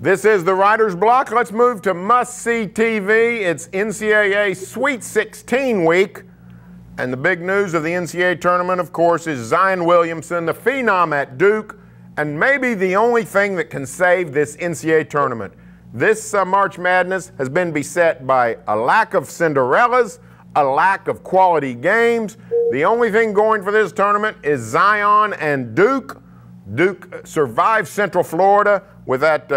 This is the Writer's Block. Let's move to must-see TV. It's NCAA Sweet 16 week. And the big news of the NCAA tournament, of course, is Zion Williamson, the phenom at Duke, and maybe the only thing that can save this NCAA tournament. This March Madness has been beset by a lack of Cinderellas, a lack of quality games. The only thing going for this tournament is Zion and Duke. Duke survived Central Florida with that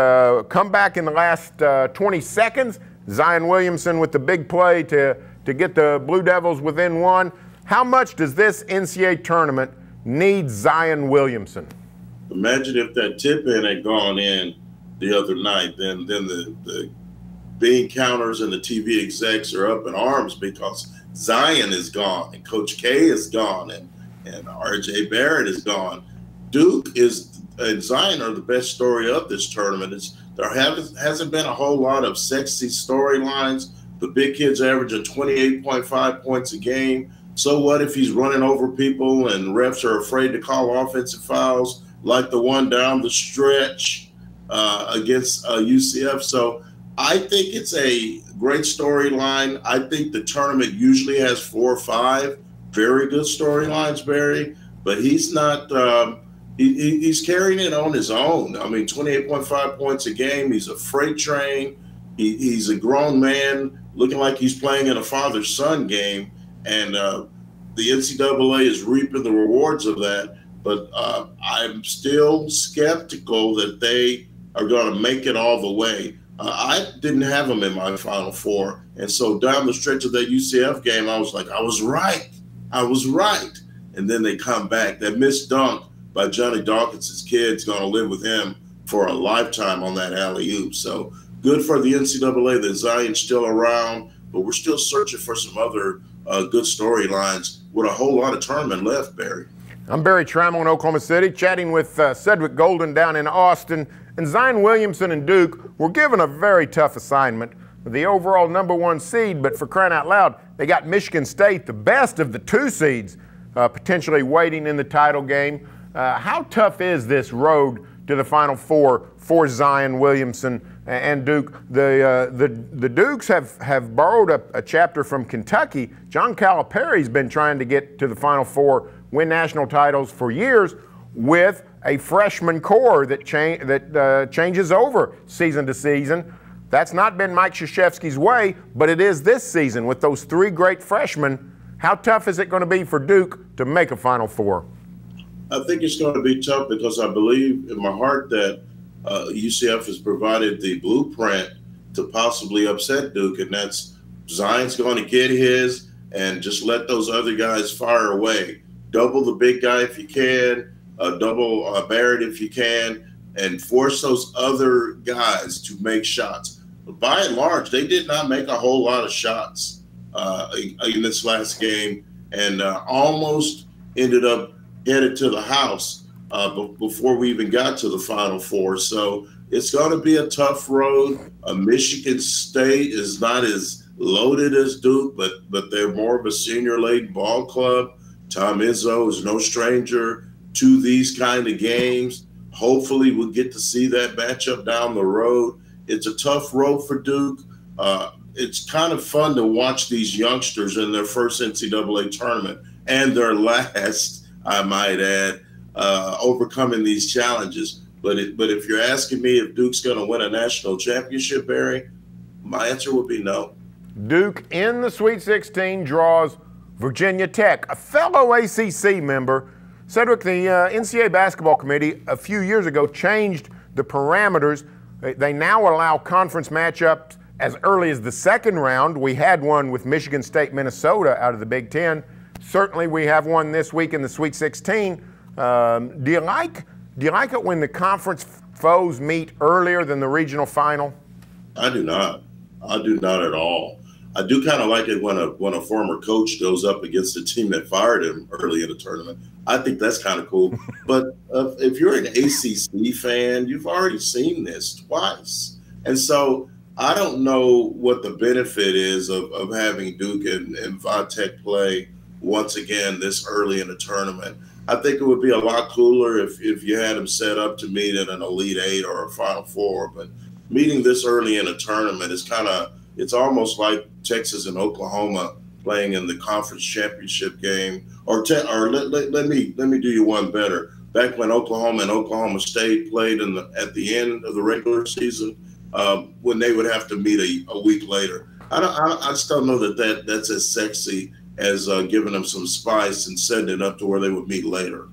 comeback in the last 20 seconds. Zion Williamson with the big play to get the Blue Devils within one. How much does this NCAA tournament need Zion Williamson? Imagine if that tip-in had gone in the other night, then the bean counters and the TV execs are up in arms because Zion is gone and Coach K is gone and RJ Barrett is gone. Duke and Zion are the best story of this tournament. There hasn't been a whole lot of sexy storylines. The big kid's averaging 28.5 points a game. So what if he's running over people and refs are afraid to call offensive fouls like the one down the stretch against UCF? So I think it's a great storyline. I think the tournament usually has 4 or 5 very good storylines, Barry, but he's not he's carrying it on his own. I mean, 28.5 points a game. He's a freight train. He's a grown man looking like he's playing in a father-son game. And the NCAA is reaping the rewards of that. But I'm still skeptical that they are going to make it all the way. I didn't have them in my Final Four. And so down the stretch of that UCF game, I was like, I was right. I was right. And then they come back. That missed dunk by Johnny Dawkins' kid's going to live with him for a lifetime on that alley-oop. So good for the NCAA that Zion's still around, but we're still searching for some other good storylines with a whole lot of tournament left, Barry. I'm Barry Tramel in Oklahoma City, chatting with Cedric Golden down in Austin. And Zion Williamson and Duke were given a very tough assignment. The overall #1 seed, but for crying out loud, they got Michigan State, the best of the 2 seeds, potentially waiting in the title game. How tough is this road to the Final Four for Zion Williamson and Duke? The Dukes have borrowed a chapter from Kentucky. John Calipari's been trying to get to the Final Four, win national titles for years with a freshman core that changes over season to season. That's not been Mike Krzyzewski's way, but it is this season with those 3 great freshmen. How tough is it going to be for Duke to make a Final Four? I think it's going to be tough because I believe in my heart that UCF has provided the blueprint to possibly upset Duke, and that's Zion's going to get his and just let those other guys fire away. Double the big guy if you can, double Barrett if you can, and force those other guys to make shots. But by and large, they did not make a whole lot of shots in this last game and almost ended up headed to the house before we even got to the Final Four. So it's going to be a tough road. Michigan State is not as loaded as Duke, but they're more of a senior-laden ball club. Tom Izzo is no stranger to these kind of games. Hopefully we'll get to see that matchup down the road. It's a tough road for Duke. It's kind of fun to watch these youngsters in their first NCAA tournament and their last, I might add, overcoming these challenges. But if you're asking me if Duke's going to win a national championship, Barry, my answer would be no. Duke in the Sweet 16 draws Virginia Tech, a fellow ACC member. Cedric, the NCAA basketball committee a few years ago changed the parameters. They now allow conference matchups as early as the 2nd round. We had one with Michigan State, Minnesota out of the Big Ten. Certainly we have one this week in the Sweet 16. Do you like it when the conference foes meet earlier than the regional final? I do not. I do not at all. I do kind of like it when a former coach goes up against a team that fired him early in the tournament. I think that's kind of cool. But if you're an ACC fan, you've already seen this twice. And so I don't know what the benefit is of having Duke and Vatech play once again this early in the tournament. I think it would be a lot cooler if you had them set up to meet at an Elite Eight or a Final Four. But meeting this early in a tournament is it's almost like Texas and Oklahoma playing in the conference championship game. Or let me do you one better. Back when Oklahoma and Oklahoma State played at the end of the regular season, when they would have to meet a week later. I just don't know that's as sexy as giving them some spice and setting it up to where they would meet later.